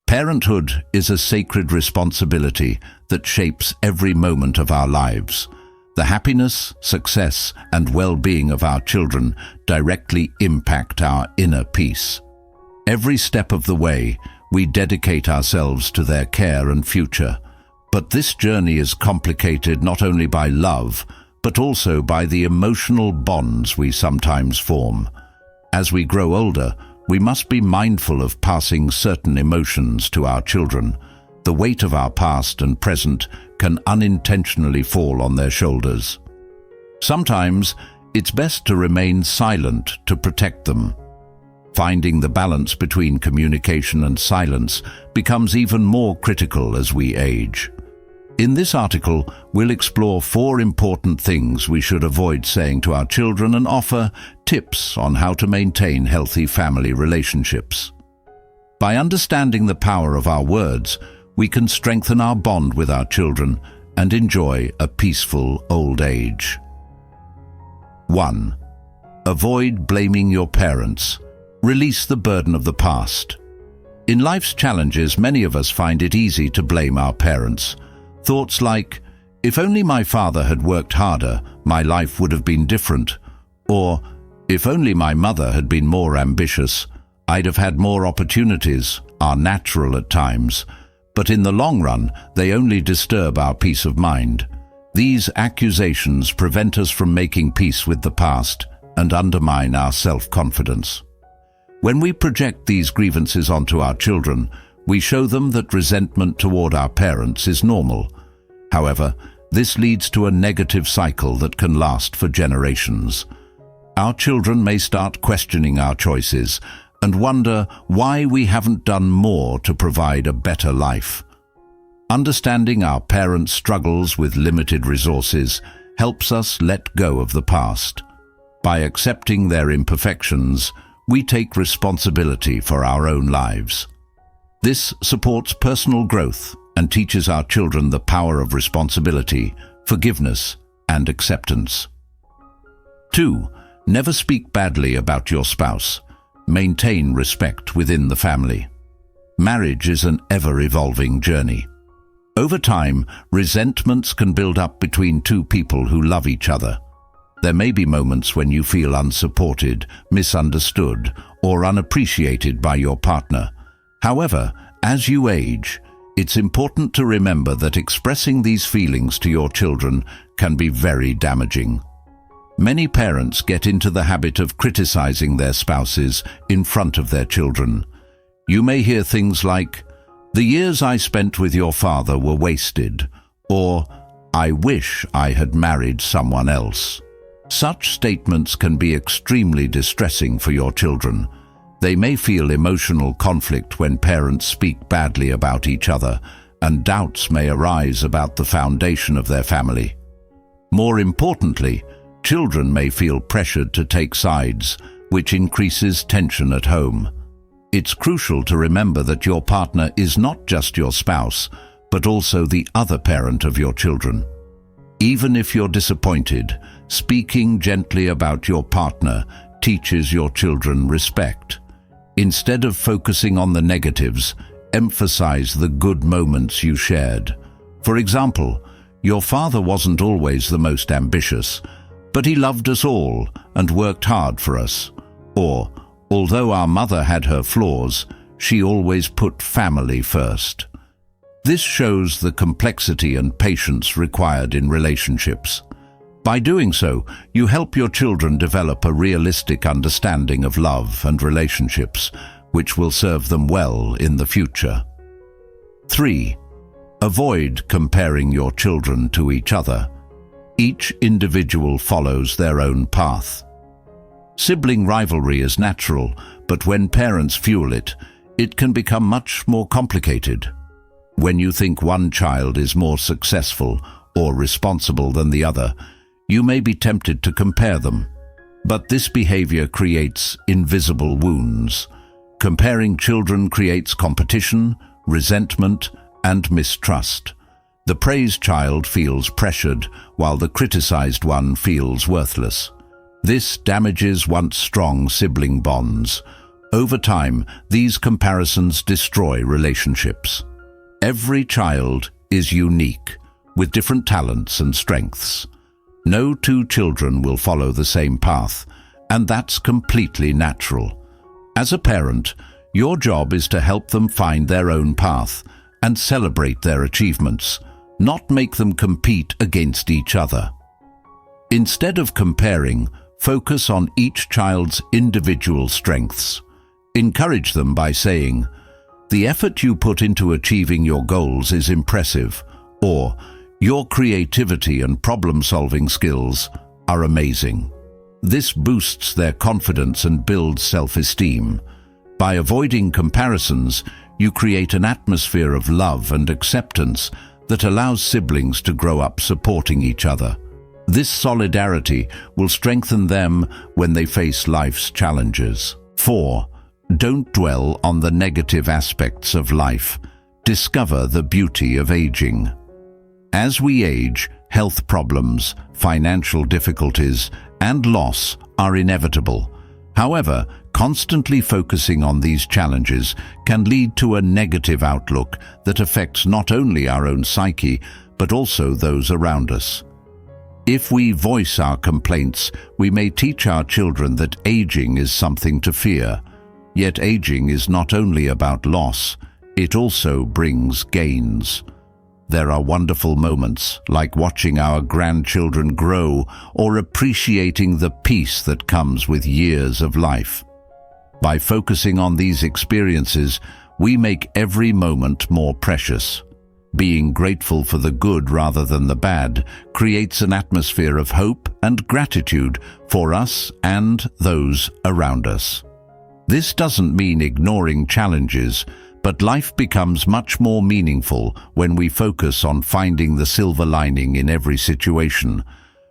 Parenthood is a sacred responsibility that shapes every moment of our lives. The happiness, success, and well-being of our children directly impact our inner peace. Every step of the way, we dedicate ourselves to their care and future. But this journey is complicated not only by love, but also by the emotional bonds we sometimes form. As we grow older, we must be mindful of passing certain emotions to our children. The weight of our past and present can unintentionally fall on their shoulders. Sometimes, it's best to remain silent to protect them. Finding the balance between communication and silence becomes even more critical as we age. In this article, we'll explore 4 important things we should avoid saying to our children and offer tips on how to maintain healthy family relationships. By understanding the power of our words, we can strengthen our bond with our children and enjoy a peaceful old age. 1. Avoid blaming your parents. Release the burden of the past. In life's challenges, many of us find it easy to blame our parents. Thoughts like, if only my father had worked harder, my life would have been different. Or, if only my mother had been more ambitious, I'd have had more opportunities, are natural at times. But in the long run, they only disturb our peace of mind. These accusations prevent us from making peace with the past and undermine our self-confidence. When we project these grievances onto our children, we show them that resentment toward our parents is normal. However, this leads to a negative cycle that can last for generations. Our children may start questioning our choices and wonder why we haven't done more to provide a better life. Understanding our parents' struggles with limited resources helps us let go of the past. By accepting their imperfections, we take responsibility for our own lives. This supports personal growth and teaches our children the power of responsibility, forgiveness, and acceptance. 2. Never speak badly about your spouse. Maintain respect within the family. Marriage is an ever-evolving journey. Over time, resentments can build up between two people who love each other. There may be moments when you feel unsupported, misunderstood, or unappreciated by your partner. However, as you age, it's important to remember that expressing these feelings to your children can be very damaging. Many parents get into the habit of criticizing their spouses in front of their children. You may hear things like, "The years I spent with your father were wasted," or "I wish I had married someone else." Such statements can be extremely distressing for your children. They may feel emotional conflict when parents speak badly about each other, and doubts may arise about the foundation of their family. More importantly, children may feel pressured to take sides, which increases tension at home. It's crucial to remember that your partner is not just your spouse, but also the other parent of your children. Even if you're disappointed, speaking gently about your partner teaches your children respect. Instead of focusing on the negatives, emphasize the good moments you shared. For example, your father wasn't always the most ambitious, but he loved us all and worked hard for us. Or, although our mother had her flaws, she always put family first. This shows the complexity and patience required in relationships. By doing so, you help your children develop a realistic understanding of love and relationships, which will serve them well in the future. 3. Avoid comparing your children to each other. Each individual follows their own path. Sibling rivalry is natural, but when parents fuel it, it can become much more complicated. When you think one child is more successful or responsible than the other, you may be tempted to compare them. But this behavior creates invisible wounds. Comparing children creates competition, resentment, and mistrust. The praised child feels pressured, while the criticized one feels worthless. This damages once strong sibling bonds. Over time, these comparisons destroy relationships. Every child is unique, with different talents and strengths. No two children will follow the same path, and that's completely natural. As a parent, your job is to help them find their own path and celebrate their achievements, not make them compete against each other. Instead of comparing, focus on each child's individual strengths. Encourage them by saying, "The effort you put into achieving your goals is impressive," or "Your creativity and problem-solving skills are amazing." This boosts their confidence and builds self-esteem. By avoiding comparisons, you create an atmosphere of love and acceptance that allows siblings to grow up supporting each other. This solidarity will strengthen them when they face life's challenges. 4. Don't dwell on the negative aspects of life. Discover the beauty of aging. As we age, health problems, financial difficulties, and loss are inevitable. However, constantly focusing on these challenges can lead to a negative outlook that affects not only our own psyche, but also those around us. If we voice our complaints, we may teach our children that aging is something to fear. Yet aging is not only about loss, it also brings gains. There are wonderful moments, like watching our grandchildren grow or appreciating the peace that comes with years of life. By focusing on these experiences, we make every moment more precious. Being grateful for the good rather than the bad creates an atmosphere of hope and gratitude for us and those around us. This doesn't mean ignoring challenges, but life becomes much more meaningful when we focus on finding the silver lining in every situation.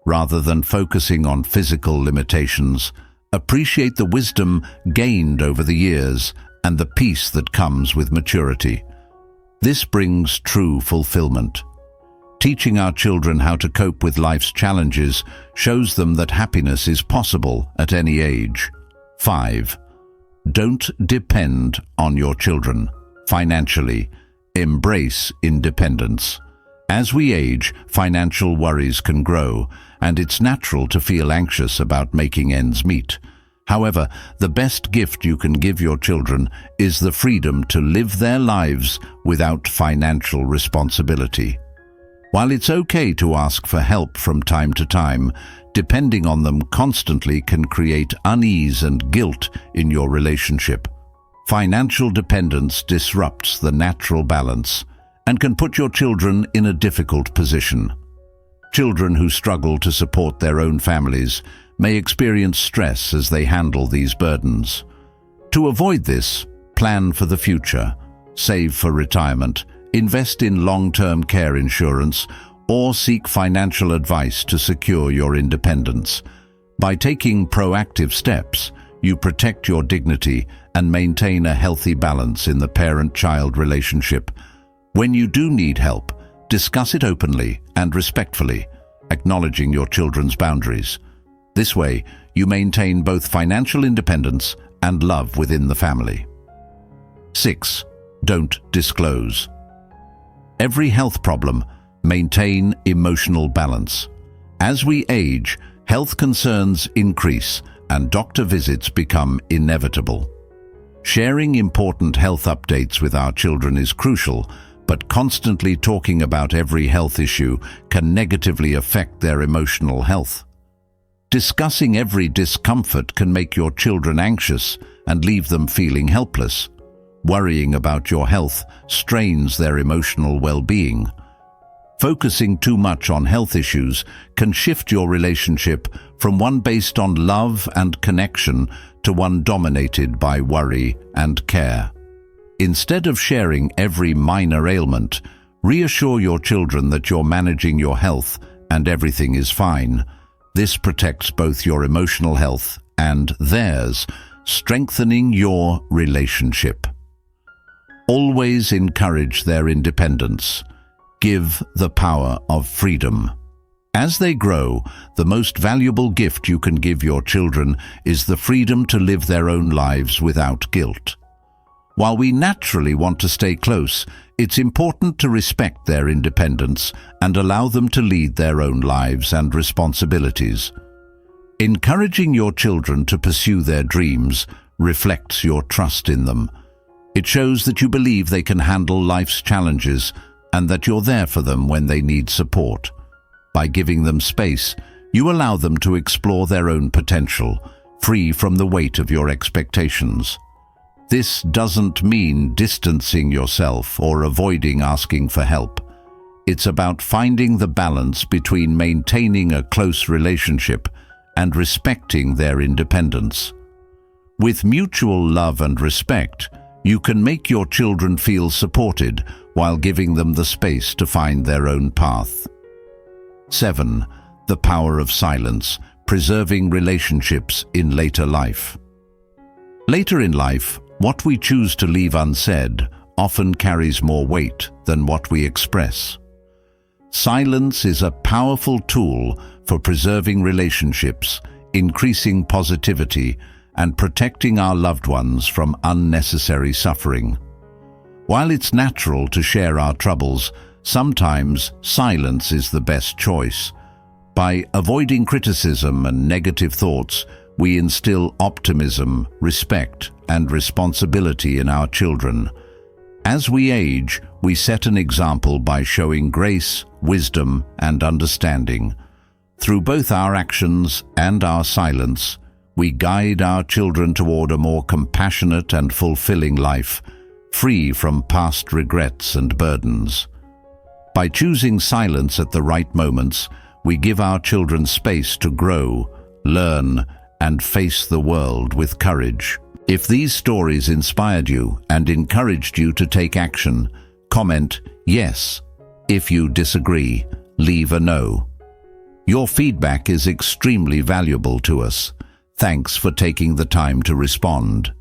Rather than focusing on physical limitations, appreciate the wisdom gained over the years and the peace that comes with maturity. This brings true fulfillment. Teaching our children how to cope with life's challenges shows them that happiness is possible at any age. 5. Don't depend on your children. Financially, embrace independence. As we age, financial worries can grow, and it's natural to feel anxious about making ends meet. However, the best gift you can give your children is the freedom to live their lives without financial responsibility. While it's okay to ask for help from time to time, depending on them constantly can create unease and guilt in your relationship. Financial dependence disrupts the natural balance and can put your children in a difficult position. Children who struggle to support their own families may experience stress as they handle these burdens. To avoid this, plan for the future, save for retirement, invest in long-term care insurance, or seek financial advice to secure your independence. By taking proactive steps, you protect your dignity and maintain a healthy balance in the parent-child relationship. When you do need help, discuss it openly and respectfully, acknowledging your children's boundaries. This way, you maintain both financial independence and love within the family. 6. Don't disclose. Every health problem, maintain emotional balance. As we age, health concerns increase and doctor visits become inevitable. Sharing important health updates with our children is crucial, but constantly talking about every health issue can negatively affect their emotional health. Discussing every discomfort can make your children anxious and leave them feeling helpless. Worrying about your health strains their emotional well-being. Focusing too much on health issues can shift your relationship from one based on love and connection to one dominated by worry and care. Instead of sharing every minor ailment, reassure your children that you're managing your health and everything is fine. This protects both your emotional health and theirs, strengthening your relationship. Always encourage their independence. Give the power of freedom. As they grow, the most valuable gift you can give your children is the freedom to live their own lives without guilt. While we naturally want to stay close, it's important to respect their independence and allow them to lead their own lives and responsibilities. Encouraging your children to pursue their dreams reflects your trust in them. It shows that you believe they can handle life's challenges and that you're there for them when they need support. By giving them space, you allow them to explore their own potential, free from the weight of your expectations. This doesn't mean distancing yourself or avoiding asking for help. It's about finding the balance between maintaining a close relationship and respecting their independence. With mutual love and respect, you can make your children feel supported while giving them the space to find their own path. 7. The power of silence, preserving relationships in later life. Later in life, what we choose to leave unsaid often carries more weight than what we express. Silence is a powerful tool for preserving relationships, increasing positivity, and protecting our loved ones from unnecessary suffering. While it's natural to share our troubles, sometimes silence is the best choice. By avoiding criticism and negative thoughts, we instill optimism, respect, and responsibility in our children. As we age, we set an example by showing grace, wisdom, and understanding. Through both our actions and our silence, we guide our children toward a more compassionate and fulfilling life, free from past regrets and burdens. By choosing silence at the right moments, we give our children space to grow, learn, and face the world with courage. If these stories inspired you and encouraged you to take action, comment yes. If you disagree, leave a no. Your feedback is extremely valuable to us. Thanks for taking the time to respond.